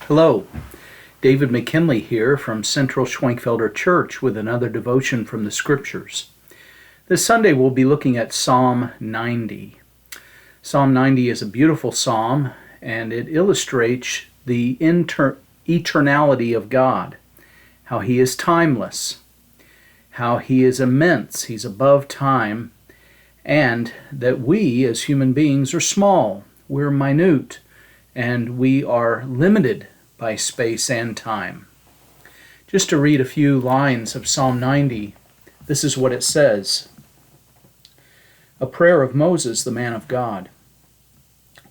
Hello, David McKinley here from Central Schwenkfelder Church with another devotion from the Scriptures. This Sunday we'll be looking at Psalm 90. Psalm 90 is a beautiful psalm and it illustrates the eternality of God, how He is timeless, how He is immense, He's above time, and that we as human beings are small, we're minute, and we are limited by space and time. Just to read a few lines of Psalm 90, this is what it says. A prayer of Moses, the man of God.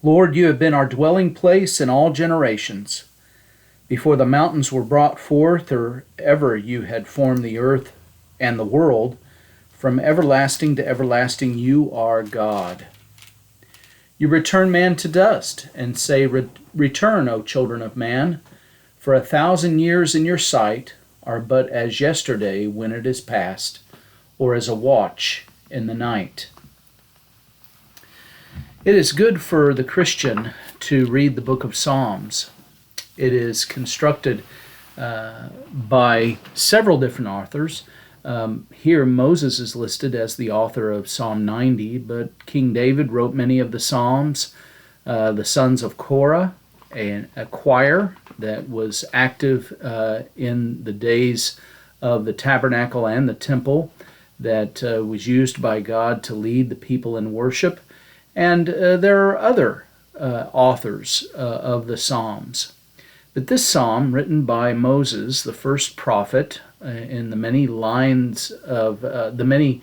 Lord, you have been our dwelling place in all generations. Before the mountains were brought forth, or ever you had formed the earth and the world, from everlasting to everlasting you are God. You return man to dust, and say, Return, O children of man, for 1,000 years in your sight are but as yesterday when it is past, or as a watch in the night. It is good for the Christian to read the book of Psalms. It is constructed by several different authors. Here Moses is listed as the author of Psalm 90, but King David wrote many of the Psalms. The sons of Korah, a choir that was active in the days of the tabernacle and the temple, that was used by God to lead the people in worship. And there are other authors of the Psalms. But this psalm, written by Moses, the first prophet, in the many lines of the many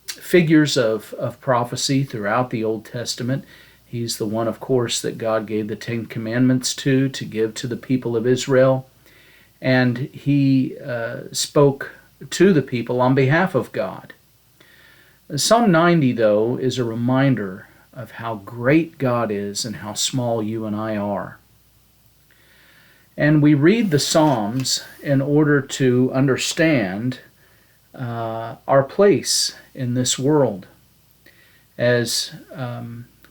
figures of prophecy throughout the Old Testament, he's the one, of course, that God gave the Ten Commandments to give to the people of Israel. And he spoke to the people on behalf of God. Psalm 90, though, is a reminder of how great God is and how small you and I are. And we read the Psalms in order to understand our place in this world. As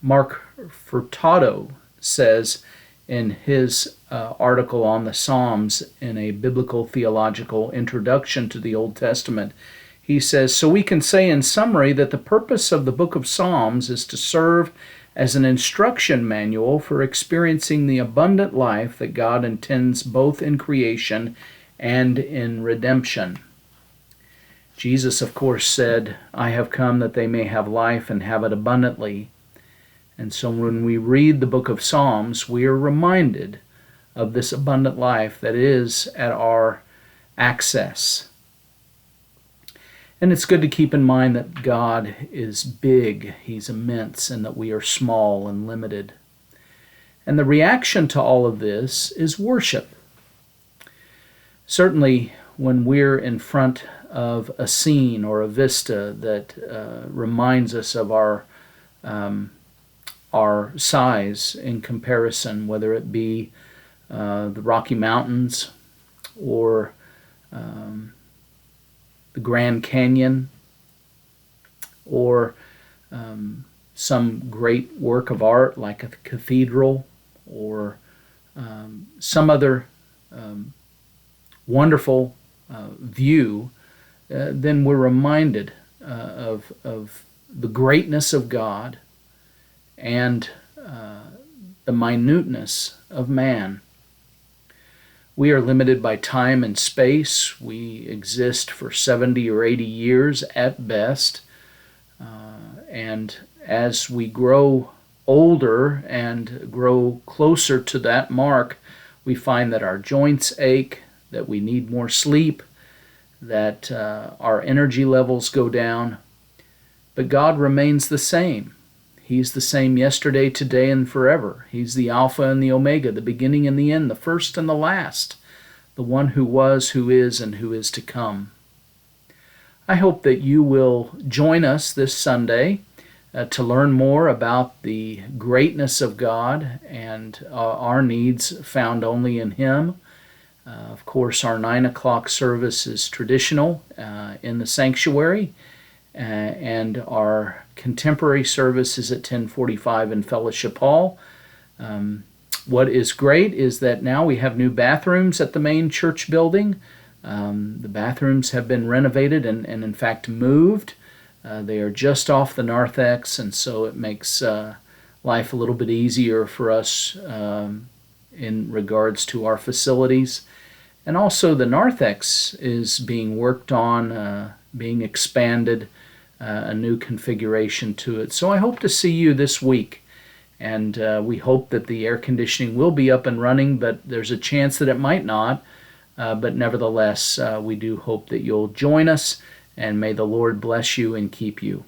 Mark Furtado says in his article on the Psalms in a biblical theological introduction to the Old Testament, he says, so we can say in summary that the purpose of the book of Psalms is to serve as an instruction manual for experiencing the abundant life that God intends both in creation and in redemption. Jesus, of course, said, I have come that they may have life and have it abundantly. And so when we read the book of Psalms, we are reminded of this abundant life that is at our access. And it's good to keep in mind that God is big, He's immense, and that we are small and limited. And the reaction to all of this is worship. Certainly, when we're in front of a scene or a vista that reminds us of our size in comparison, whether it be the Rocky Mountains or the Grand Canyon, or some great work of art like a cathedral, or some other wonderful view, then we're reminded of the greatness of God and the minuteness of man. We are limited by time and space. We exist for 70 or 80 years at best. And as we grow older and grow closer to that mark, we find that our joints ache, that we need more sleep, that our energy levels go down. But God remains the same. He's the same yesterday, today, and forever. He's the Alpha and the Omega, the beginning and the end, the first and the last, the one who was, who is, and who is to come. I hope that you will join us this Sunday to learn more about the greatness of God and our needs found only in Him. Of course, our 9 o'clock service is traditional in the sanctuary, and our contemporary service is at 10:45 in Fellowship Hall. What is great is that now we have new bathrooms at the main church building. The bathrooms have been renovated and in fact moved. They are just off the narthex, and so it makes life a little bit easier for us in regards to our facilities. And also the narthex is being worked on, being expanded, a new configuration to it. So I hope to see you this week. And we hope that the air conditioning will be up and running, but there's a chance that it might not. But nevertheless, we do hope that you'll join us, and may the Lord bless you and keep you.